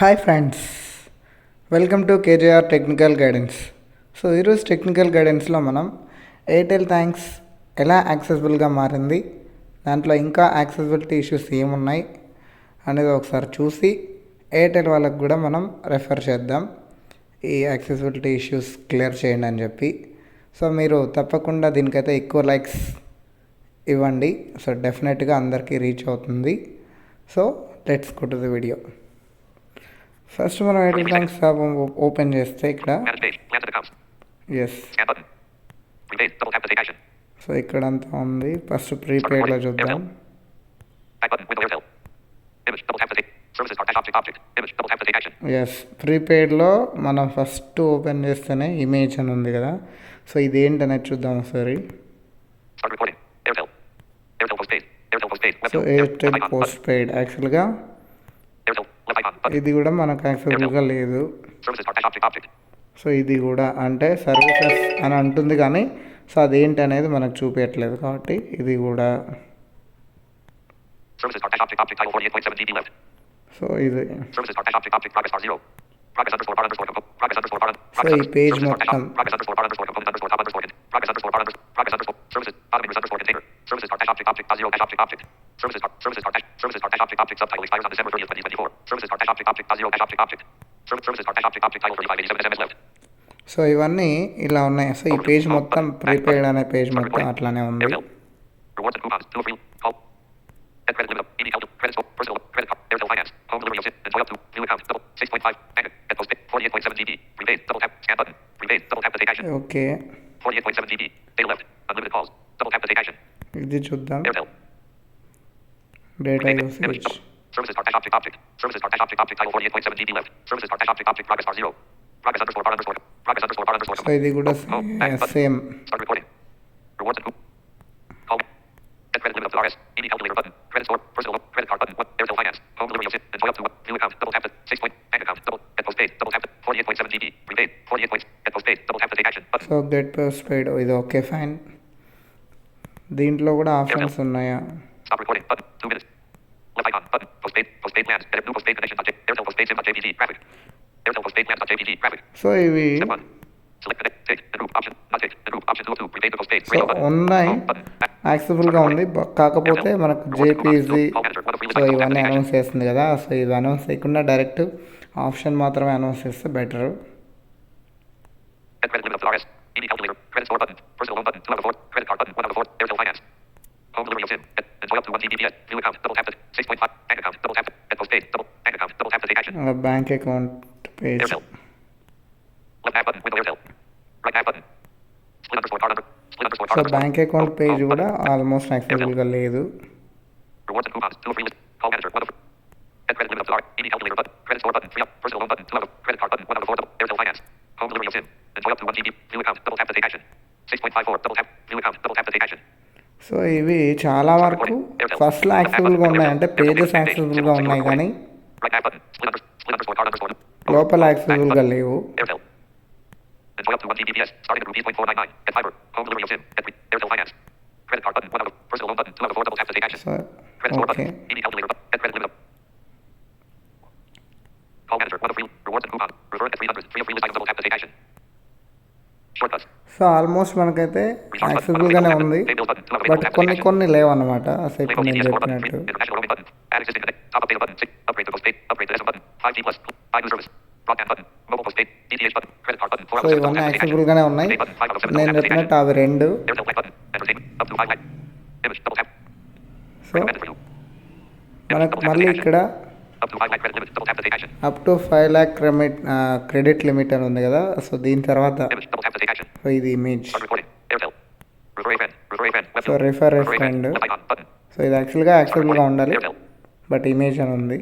Hi friends, welcome to KJR technical guidance. So ఈరోజు technical గైడెన్స్లో మనం Airtel thanks ఎలా యాక్సెసిబుల్గా మారింది, దాంట్లో ఇంకా యాక్సెసిబిలిటీ ఇష్యూస్ ఏమున్నాయి అనేది ఒకసారి చూసి ఎయిర్టెల్ వాళ్ళకు కూడా మనం రెఫర్ చేద్దాం ఈ యాక్సెసిబిలిటీ ఇష్యూస్ క్లియర్ చేయండి అని చెప్పి. సో మీరు తప్పకుండా దీనికైతే ఎక్కువ లైక్స్ ఇవ్వండి. సో డెఫినెట్గా అందరికీ రీచ్ అవుతుంది. So let's go to the video. First మనం ఎయిర్టెల్ థ్యాంక్స్ యాప్ ఓపెన్ చేస్తే ఇక్కడ ఎస్, సో ఇక్కడ అంతా ఉంది. ఫస్ట్ ప్రీపెయిడ్లో చూద్దాం. ఎస్, ప్రీపెయిడ్లో మనం ఫస్ట్ ఓపెన్ చేస్తేనే ఇమేజ్ అని ఉంది కదా. సో ఇదేంటి అనేది చూద్దాం ఒకసారి. సో ఎయిర్టెల్ పోస్ట్ పెయిడ్ యాక్చువల్గా ఇది కూడా మనకు యాక్సెసిబుల్గా లేదు. సో ఇది కూడా అంటే సర్వీసెస్ అని అంటుంది కానీ సో అదేంటి అనేది మనకు చూపించట్లేదు కాబట్టి ఇది కూడా. సో ఇది సో ఈ పేజ్ మొత్తం సో ఇవన్నీ ఇలా ఉన్నాయి. సో ఈ పేజ్ మొత్తం ప్రీపెయిడ్ అనే పేజ్ మొత్తం అట్లానే ఉంది. ఓకే, ఇది చూద్దాం. డేటా యూసేజ్ సో ఇది కూడా same. So get post paid ఇది ఓకే ఫైన్. దీంట్లో కూడా ఆప్షన్స్ ఉన్నాయా? సో ఇవి సో ఉన్నాయి, యాక్సెసిబుల్గా ఉంది. కాకపోతే మనకు జేపీజీ సో ఇవన్నీ అనౌన్స్ చేస్తుంది కదా. సో ఇవి అనౌన్స్ చేయకుండా డైరెక్ట్ ఆప్షన్ మాత్రమే అనౌన్స్ చేస్తే better. Bank account page so bank account page కూడా ఆల్మోస్ట్ యాక్సెసిబుల్గా లేదు. సో ఇవి చాలా వరకు ఫస్ట్లో యాక్సెసిబుల్గా ఉన్నాయి, అంటే పేజెస్ యాక్సెసిబుల్గా ఉన్నాయి కానీ లోపల యాక్సెసిబుల్గా లేవు. ఓకే, సో ఆల్మోస్ట్ మనకైతే యాక్సెసిబుల్గానే ఉంది, బట్ కొన్ని లేవన్నమాట. అసలు ఇప్పుడు నేను చెప్పినట్టు సో ఇవన్నీ యాక్సెసిబుల్గానే ఉన్నాయి. నేను చెప్పినట్టు అవి రెండు. సో మనకు మళ్ళీ ఇక్కడ up to 5 lakh credit limit అని ఉంది కదా. సో దీని తర్వాత సో ఇది ఇమేజ్. సో రిఫర్ ఏ ఫ్రెండ్. సో ఇది యాక్చువల్గా యాక్సెసిబుల్గా ఉండాలి, బట్ ఇమేజ్ అని ఉంది.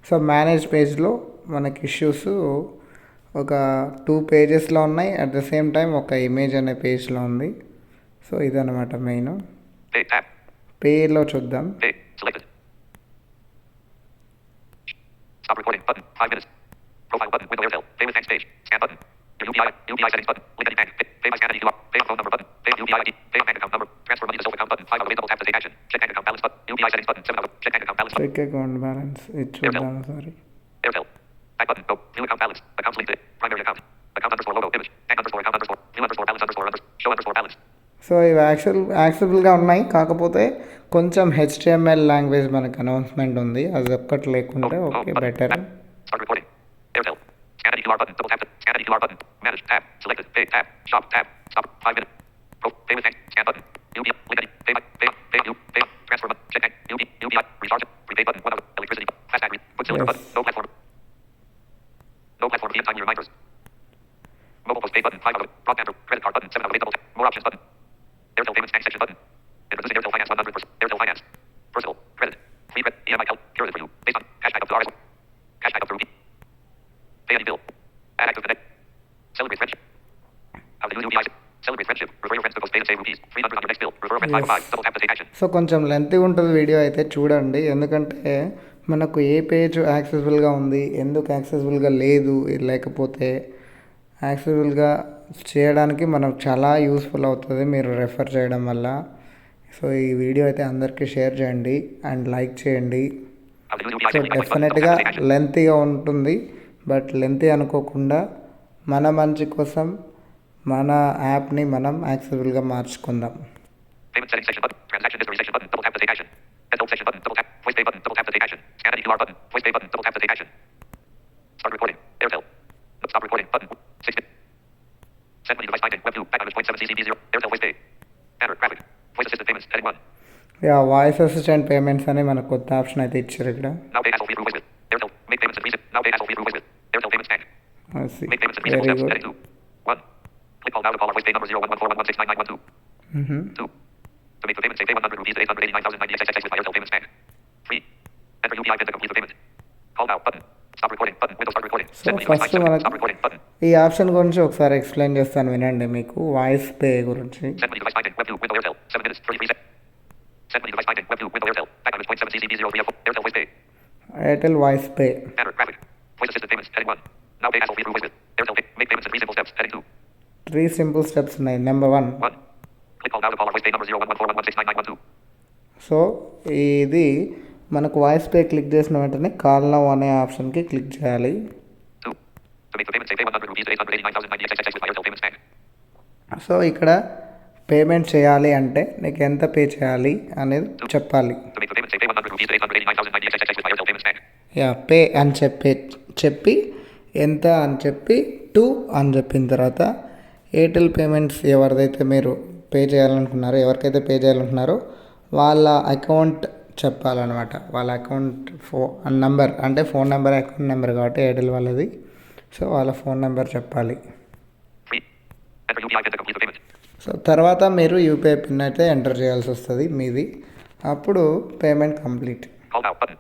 సో మేనేజ్ పేజ్లో మనకి ఇష్యూస్ ఒక 2 పేజెస్లో ఉన్నాయి. అట్ ద సేమ్ టైం ఒక ఇమేజ్ అనే పేజ్లో ఉంది. సో ఇదన్నమాట మెయిన్. పేలో చూద్దాం. Stop recording button. 5 minutes. Profile button. Window Airtel. Pay with thanks page. Scan button. UPI settings button. Link any bank. Pay by scan ID QR. Pay on phone number button. Pay UPI ID. Pay on bank account number. Transfer money to Zoho account button. 5 available. Tap to take action. Check bank account balance button. UPI settings button. 7 hours. Check bank account balance button. Check account balance ఇది చూద్దాం. Sorry. Airtel. Back button. Go. View account balance. Accounts linked. Primary account. Account underscore logo. Image. Bank underscore account underscore. View underscore balance underscore show underscore balance. So ఇవి యాక్సెసిబుల్గా ఉన్నాయి. కాకపోతే కొంచెం HTML language మనకు announcement ఉంది. అది ఒక్కటి లేకుంటే okay better. Start recording. Airtel. Scan ID QR button. Double tap it. Scan ID QR button. Manage tab. Selected. Pay tab. Shop tab. Stop. 5 minutes. Pay with thanks. Scan button. UPI. Link any. Pay by. Pay. Pay. Transfer button. Check bank. UPI. Recharge. Prepay button. 1 hour. Electricity. Fast tag. Quick cylinder button. No platform. No platform. VM time reminders. Mobile postpaid button. 5 hours. Broadband. Credit card button. 7 hours. Double tap. More options button. Airtel payments bank section button. Introducing Airtel Finance 100%. Airtel Finance. Personal. Credit. Free credit. EMI help. Curated for you. Based on hashtag of the RS. Hashtag of the rupee. Pay any bill. Add active connect. Celebrate friendship. How to use UPI. Celebrate friendship. Refer your friends to postpaid and save rupees. 300 on your next bill. Refer a friend 505. Double tap to take action. So కొంచెం లెంతీగా ఉంటుంది video అయితే చూడండి. ఎందుకంటే మనకు ఏ page యాక్సెసిబుల్గా ఉంది, ఎందుకు యాక్సెసిబుల్గా లేదు, లేకపోతే యాక్సెసిబుల్గా చేయడానికి మనకు చాలా యూస్ఫుల్ అవుతుంది మీరు రెఫర్ చేయడం వల్ల. సో ఈ వీడియో అయితే అందరికీ షేర్ చేయండి అండ్ లైక్ చేయండి. సో డెఫినెట్గా లెంతీగా ఉంటుంది, బట్ లెంతీ అనుకోకుండా మన మంచి కోసం మన యాప్ని మనం యాక్సెసిబుల్గా మార్చుకుందాం. Payment settings section button. Transaction history section button. Double tap to take action. Adult section button. Double tap. Voice pay button. Double tap to take action. Scan ID QR button. Voice pay button. Double tap to take action. Start recording. Airtel. Stop recording button. 60. Send money device finding. Web 2. Back on 0.7 CCB0. Airtel voice pay. Banner. Graphic. Voice assistant payments. Heading 1. Yeah voice assistant payments అని మనకు కొత్త option అయితే ఇచ్చారు ఇక్కడ. Now pay hassle free through voice with. Airtel. Make payments in reason. Now pay hassle free through voice with. Airtel payments bank. Make payments in reasonable very steps. Good. Heading 2. 1. Click call now to call our voice pay number 011411699912. 2. To make the payment, say pay 100 rupees to 889,090 with my Airtel Payments Bank. 3. Enter UPI PIN to complete the payment. Call now button. Stop recording button. Windows start recording. So Send money device first find. మనకు Stop recording button. ఈ option గురించి ఒకసారి explain చేస్తాను వినండి మీకు. Voice pay గురించి. Send money device finding. Web 2. Window Airtel. 7 minutes 33 seconds. Send money device finding. Web 2. Window Airtel. Back on 0.7 CCB034. Airtel voice pay. Airtel voice pay. Banner. Graphic. Voice assistant payments. Heading 1. Now pay hassle free through voice with. Airtel pay. Make payments in reasonable steps. Heading 2. 3 simple steps ఉన్నాయి. Number 1. 1. Click call now to call our voice pay number 011411699912. So ఇది మనకు voice pay click చేసిన వెంటనే call now అనే ఆప్షన్కి click చేయాలి. 2. To make the payment, say pay 100 rupees to 889,090 with my Airtel Payments Bank. So ఇక్కడ payment చేయాలి అంటే నీకు ఎంత పే చేయాలి అనేది చెప్పాలి. To make the payment, say pay 100 rupees to 889,090 with my Airtel Payments Bank. Yeah pay అని చెప్పి ఎంత అని చెప్పి 2 అని చెప్పిన తర్వాత ఎయిర్టెల్ పేమెంట్స్ ఎవరిదైతే మీరు పే చేయాలనుకున్నారో, ఎవరికైతే పే చేయాలనుకున్నారో వాళ్ళ అకౌంట్ చెప్పాలన్నమాట. వాళ్ళ అకౌంట్ నంబర్ అంటే ఫోన్ నెంబర్, అకౌంట్ నెంబర్ కాబట్టి ఎయిర్టెల్ వాళ్ళది. సో వాళ్ళ ఫోన్ నెంబర్ చెప్పాలి. 3. Enter UPI PIN to complete the payment. So తర్వాత మీరు యూపీఐ పిన్ అయితే ఎంటర్ చేయాల్సి వస్తుంది మీది. అప్పుడు payment complete. Call now button.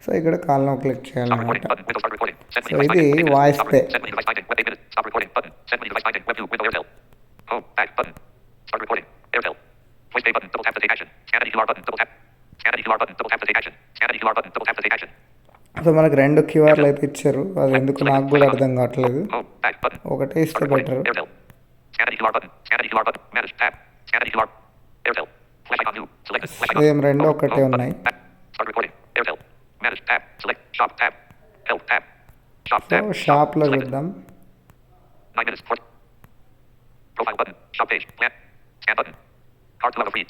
So ఇక్కడ కాల్ నౌ క్లిక్ Stop చేయాలన్నమాట. recording button. Windows start recording. Send So money device ఇది finding. voice pay. Send money device finding. Web 8 minutes. Stop recording button. Send money device finding. Web 2. Window Airtel. Home. Back button. Start recording. Airtel. Voice pay button. Double tap to take action. Scan ID QR button. Double tap. Scan ID QR button. Double tap to take action. Scan ID QR button. Double tap to take action. So మనకు 2 క్యూఆర్లు అయితే ఇచ్చారు. అది ఎందుకు నాకు కూడా అర్థం కావట్లేదు. Home. Back button. ఒకటే ఇస్తే Start recording. Better. Airtel. Scan ID QR button. Scan ID QR button. Manage tab. Scan ID QR. Airtel. Flash icon new. Select. Flash icon. Same 2 ఒకటే ఉన్నాయి. Back. Start recording. Airtel. Manage tab. Select. Shop tab. Help tab. Shop so tab. షాప్లో Select. చూద్దాం. 9 minutes. 4. Profile button. Shop page. Plan. Scan button. Card to level free.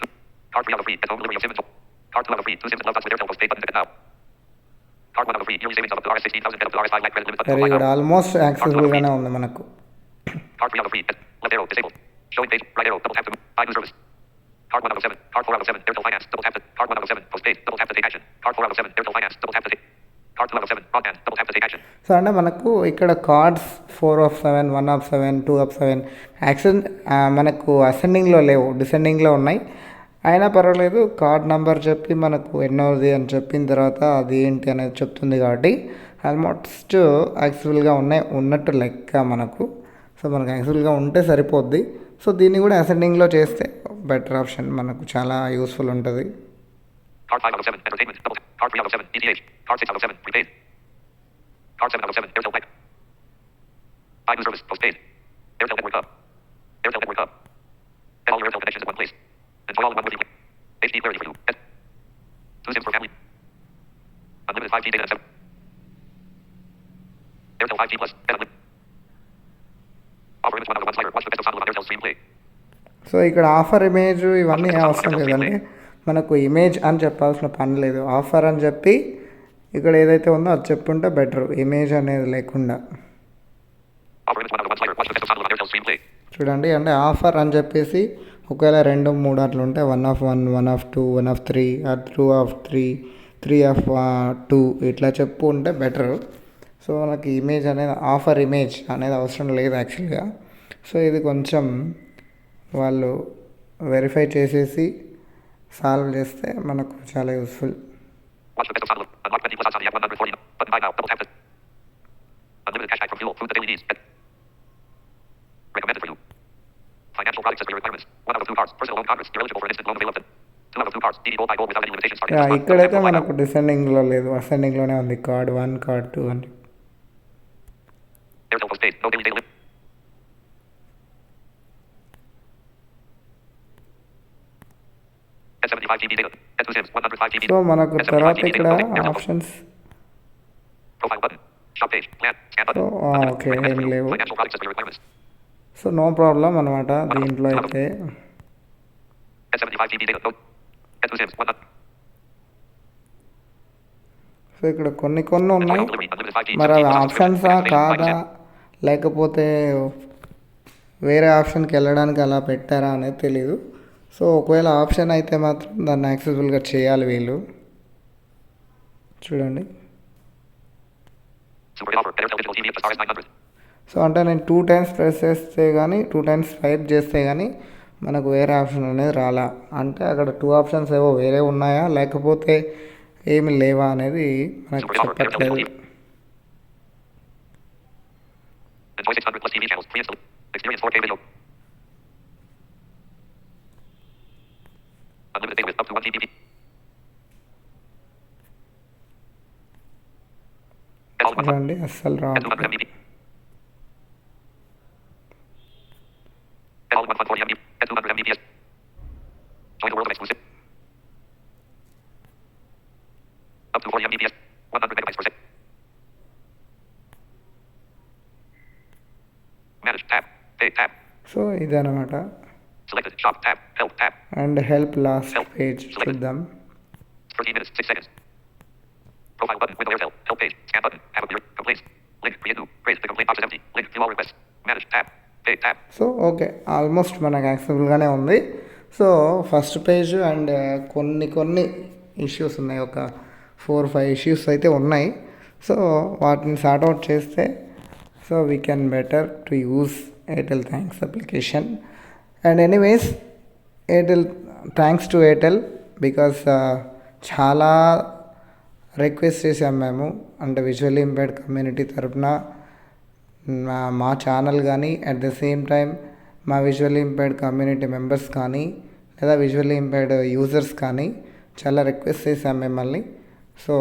Card 3 level free. At home delivery of Simmons. Card 2 level free. 2 Simmons love with Airtel postpaid button to get now. Card 1 level free. Yearly savings of up to Rs 16,000. Get up to Rs 5 lakh credit limit button. Very good. Almost యాక్సెసిబుల్గానే ఉంది మనకు. Card 3 level free. Left arrow disabled. Showing page. Right arrow. Double tap to buy new service. Card 1 out of 7. Card 4 out of 7. Airtel Finance. Double tap to. Card 1 out of 7. Postpaid. Double tap to take action. Card 4 out of 7. Airtel Finance. Double tap to take. Card 2 out of 7. Broadband. Double tap to take action. So అంటే మనకు ఇక్కడ cards 4/7, 1/7, 2/7 action మనకు అసెండింగ్లో లేవు, డిసెండింగ్లో ఉన్నాయి. అయినా పర్వాలేదు, card number చెప్పి మనకు ఎన్నోది అని చెప్పిన తర్వాత అది ఏంటి అనేది చెప్తుంది కాబట్టి ఆల్మోస్ట్ యాక్సెసిబుల్గా ఉన్నట్టు లెక్క మనకు. సో మనకు యాక్సెసిబుల్గా ఉంటే సరిపోద్ది. సో దీన్ని కూడా అసెండింగ్లో చేస్తే బెటర్ ఆప్షన్, మనకు చాలా యూస్ఫుల్ ఉంటుంది. Card 5 out of 7. Entertainment. Double tap. Card 3 out of 7. ETH. Card 6 out of 7. Prepaid. Card 7 out of 7. Airtel Bank. iNews Service. Postpaid. Airtel Network Hub. Airtel Network Hub. Get all your Airtel connections in one place. Enjoy all in one movie. HD clarity for you. Get 2 SIMs for family. Unlimited 5G data at 7. Airtel 5G Plus. Get unlimited. Offer image 1 hour 1 slider. Watch the best of sound on Airtel Stream Play. So ఇక్కడ offer image ఇవన్నీ అవసరం లేదండి, మనకు image అని చెప్పాల్సిన పని లేదు. Offer అని చెప్పి ఇక్కడ ఏదైతే ఉందో అది చెప్పుంటే బెటర్, ఇమేజ్ అనేది లేకుండా. Offer image 1 hour 1 slider. Watch the best of sound on Airtel Stream Play. చూడండి, అంటే ఆఫర్ అని చెప్పేసి ఒకవేళ 2, 3 అట్లా ఉంటే 1/1, 1/2, 1/3, 2/3, 3/2 ఇట్లా చెప్పు ఉంటే బెటర్. సో మనకి ఇమేజ్ అనేది, ఆఫర్ ఇమేజ్ అనేది అవసరం లేదు యాక్చువల్గా. సో ఇది కొంచెం వాళ్ళు వెరిఫై చేసేసి సాల్వ్ చేస్తే మనకు చాలా useful. Watch the best of sound. Unlock 20 plus outs on the app 140. Button buy now. Double tap this. Unlimited cashback from fuel. Food, the daily needs. Get. Recommended for you. Financial products as per your requirements. 1 out of 2 cards. Personal loan Congress. You're eligible for an instant loan available. 2 out of 2 cards. DD Gold by Gold without any limitations. Starting ఇక్కడైతే మనకు డిసెండింగ్లో లేదు, అసెండింగ్లోనే ఉంది. Card 1, card 2 అని. Airtel postpaid. No daily data limit. Get 75 GB data. Get 2 SIMs. 105 GB. So మనకు Get 75 తర్వాత GB ఇక్కడ data. Airtel options. Profile button. Shop page. Plan. Scan so button. Okay, ఏం Recommended for you. లేవు. Financial products as per your requirements. So no problem అనమాట దీంట్లో అయితే. Get 75 GB data. No. Get 2 SIMs. 1. So ఇక్కడ కొన్ని ఉన్నాయి, Delivery. Unlimited 5G. మరి 17 అవి plus ఆప్షన్సా subscription. కాదా, లేకపోతే వేరే ఆప్షన్కి వెళ్ళడానికి అలా పెట్టారా అనేది తెలీదు. సో ఒకవేళ ఆప్షన్ అయితే మాత్రం దాన్ని యాక్సెసిబుల్గా చేయాలి వీళ్ళు. చూడండి, Super offer. Airtel Digital TV plus RS 900. So అంటే నేను 2 times ప్రెస్ చేస్తే కానీ, 2 times స్వైప్ చేస్తే కానీ మనకు వేరే ఆప్షన్ అనేది రాలా. అంటే అక్కడ 2 ఆప్షన్స్ ఏవో వేరే ఉన్నాయా, లేకపోతే ఏమి లేవా అనేది మనకు చెప్పట్లేదు. Enjoy 600 plus TV channels. Pre-installed. Experience 4K video. Unlimited data with up to 1 GB. Get all in one spot. చూడండి, అస్సలు Get రాదు. 200 MB. Get all in one 140 MB. Get 200 Mbps. Join the world of exclusive. Up to 40 Mbps. 100 megabytes per second. Manage tab. Pay tab. So ఇదనమాట. Selected. Shop tab. Help tab. And help last page చూద్దాం. 13 minutes, 6 seconds. Profile button. Window Airtel. Help page. Scan button. Have a beer. Complaints. Link. Create new. Praise. The complaint box is empty. Link. View all requests. Manage tab. Pay tab. So okay, almost మనకు యాక్సెసిబుల్గానే ఉంది. So first page and కొన్ని issues ఉన్నాయి, ఒక 4-5 issues అయితే ఉన్నాయి. So వాటిని sort out చేస్తే so we can better to use Airtel thanks application. And anyways, Airtel thanks to Airtel because చాలా రిక్వెస్ట్ చేసాం మేము, అంటే విజువల్లీ ఇంపైర్డ్ కమ్యూనిటీ తరఫున మా ఛానల్ కానీ, అట్ ద సేమ్ టైం మా విజువల్లీ ఇంపైర్డ్ కమ్యూనిటీ మెంబర్స్ కానీ, లేదా విజువల్లీ ఇంపైర్డ్ యూజర్స్ కానీ చాలా రిక్వెస్ట్ చేసాం మిమ్మల్ని. సో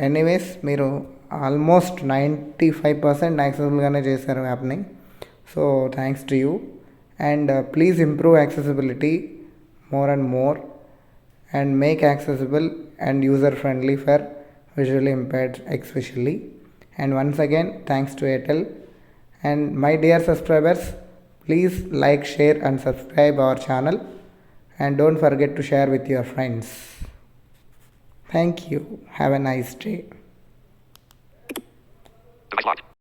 ఎనీవేస్, మీరు ఆల్మోస్ట్ 95% యాక్సెసిబుల్గానే చేశారు యాప్ని. So thanks to you. And please improve accessibility more and more and make accessible and user friendly for visually impaired especially. And once again, thanks to Airtel. And my dear subscribers, please like, share and subscribe our channel, and don't forget to share with your friends. Thank you. Have a nice day. Device locked.